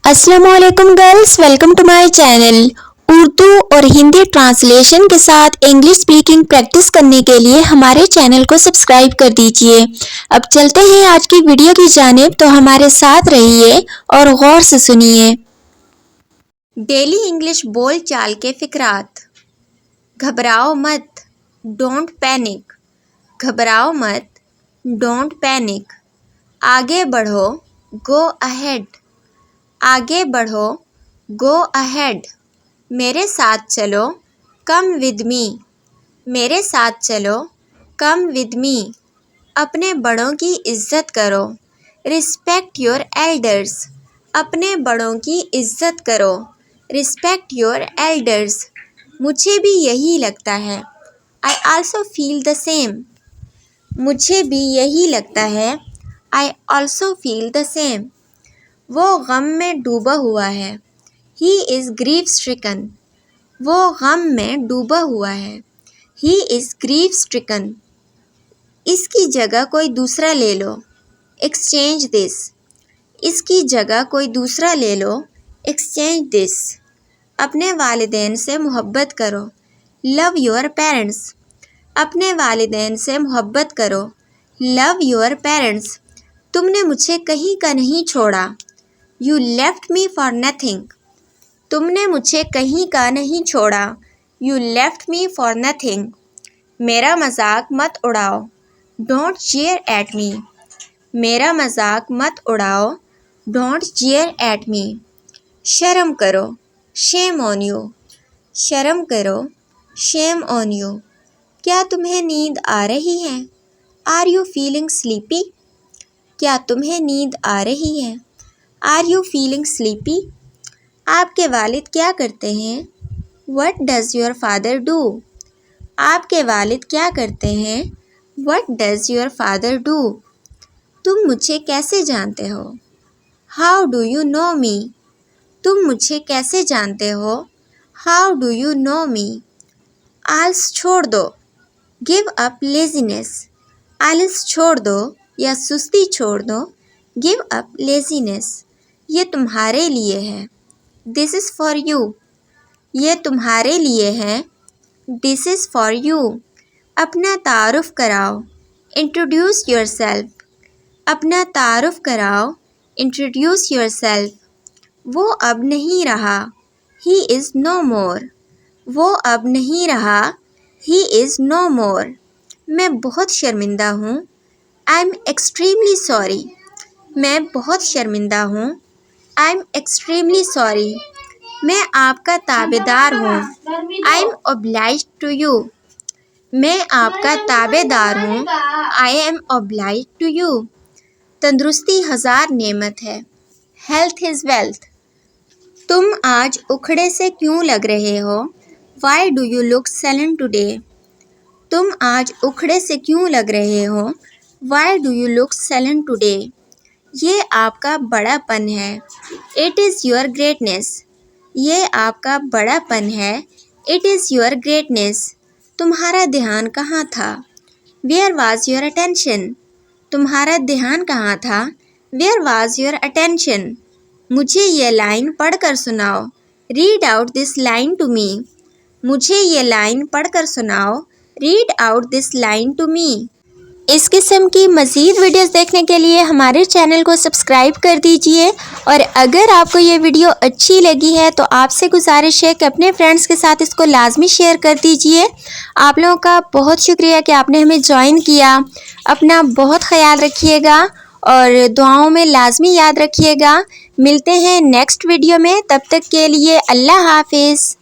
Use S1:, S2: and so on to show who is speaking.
S1: السلام علیکم girls, welcome to my channel. Urdu اور ہندی ٹرانسلیشن کے ساتھ انگلش اسپیکنگ پریکٹس کرنے کے لیے ہمارے چینل کو سبسکرائب کر دیجئے۔ اب چلتے ہیں آج کی ویڈیو کی جانب، تو ہمارے ساتھ رہیے اور غور سے سنیے۔ ڈیلی انگلش بول چال کے فقرات۔ گھبراؤ مت، ڈونٹ پینک۔ گھبراؤ مت، ڈونٹ پینک۔ آگے بڑھو، گو اہیڈ۔ آگے بڑھو، گو اہیڈ۔ میرے ساتھ چلو، کم ود می۔ میرے ساتھ چلو، کم ود می۔ اپنے بڑوں کی عزت کرو، رسپیکٹ یور ایلڈرز۔ اپنے بڑوں کی عزت کرو، رسپیکٹ یور ایلڈرز۔ مجھے بھی یہی لگتا ہے، I also feel the same۔ مجھے بھی یہی لگتا ہے، I also feel the same۔ وہ غم میں ڈوبا ہوا ہے، He is grief stricken۔ وہ غم میں ڈوبا ہوا ہے، He is grief stricken۔ اس کی جگہ کوئی دوسرا لے لو، Exchange this۔ اس کی جگہ کوئی دوسرا لے لو، Exchange this۔ اپنے والدین سے محبت کرو، Love your parents۔ اپنے والدین سے محبت کرو، Love your parents۔ تم نے مجھے کہیں کا نہیں چھوڑا، You left me for nothing۔ تم نے مجھے کہیں کا نہیں چھوڑا، You left me for nothing۔ میرا مذاق مت اڑاؤ، Don't jeer at me۔ میرا مذاق مت اڑاؤ، Don't jeer at me۔ شرم کرو، Shame on you۔ شرم کرو، Shame on you۔ کیا تمہیں نیند آ رہی ہے؟ Are you feeling sleepy؟ کیا تمہیں نیند آ رہی ہے؟ Are you feeling sleepy؟ آپ کے والد کیا کرتے ہیں؟ What does your father do؟ آپ کے والد کیا کرتے ہیں؟ What does your father do؟ تم مجھے کیسے جانتے ہو؟ How do you know me؟ تم مجھے کیسے جانتے ہو؟ How do you know me؟ آلس چھوڑ دو، Give up laziness۔ آلس چھوڑ دو یا سستی چھوڑ دو، Give up laziness۔ یہ تمہارے لیے ہے، This is for you۔ یہ تمہارے لیے ہے، This is for you۔ اپنا تعارف کراؤ، Introduce yourself۔ اپنا تعارف کراؤ، Introduce yourself۔ وہ اب نہیں رہا، He is no more۔ وہ اب نہیں رہا، He is no more۔ میں بہت شرمندہ ہوں، I'm extremely sorry۔ میں بہت شرمندہ ہوں، I'm extremely sorry۔ میں آپ کا تابع دار ہوں، I'm obliged to you۔ میں آپ کا تابع دار ہوں، I am obliged to you۔ تندرستی ہزار نعمت ہے، Health is wealth۔ تم آج اکھڑے سے کیوں لگ رہے ہو؟ Why do you look sullen today؟ تم آج اکھڑے سے کیوں لگ رہے ہو؟ Why do you look sullen today؟ یہ آپ کا بڑا پن ہے، It is your greatness۔ یہ آپ کا بڑا پن ہے، It is your greatness۔ تمہارا دھیان کہاں تھا؟ Where was your attention؟ تمہارا دھیان کہاں تھا؟ Where was your attention؟ مجھے یہ لائن پڑھ کر سناؤ، Read out this line to me۔ مجھے یہ لائن پڑھ کر سناؤ، Read out this line to me۔ اس قسم کی مزید ویڈیوز دیکھنے کے لیے ہمارے چینل کو سبسکرائب کر دیجئے، اور اگر آپ کو یہ ویڈیو اچھی لگی ہے تو آپ سے گزارش ہے کہ اپنے فرینڈز کے ساتھ اس کو لازمی شیئر کر دیجئے۔ آپ لوگوں کا بہت شکریہ کہ آپ نے ہمیں جوائن کیا۔ اپنا بہت خیال رکھیے گا اور دعاؤں میں لازمی یاد رکھیے گا۔ ملتے ہیں نیکسٹ ویڈیو میں، تب تک کے لیے اللہ حافظ۔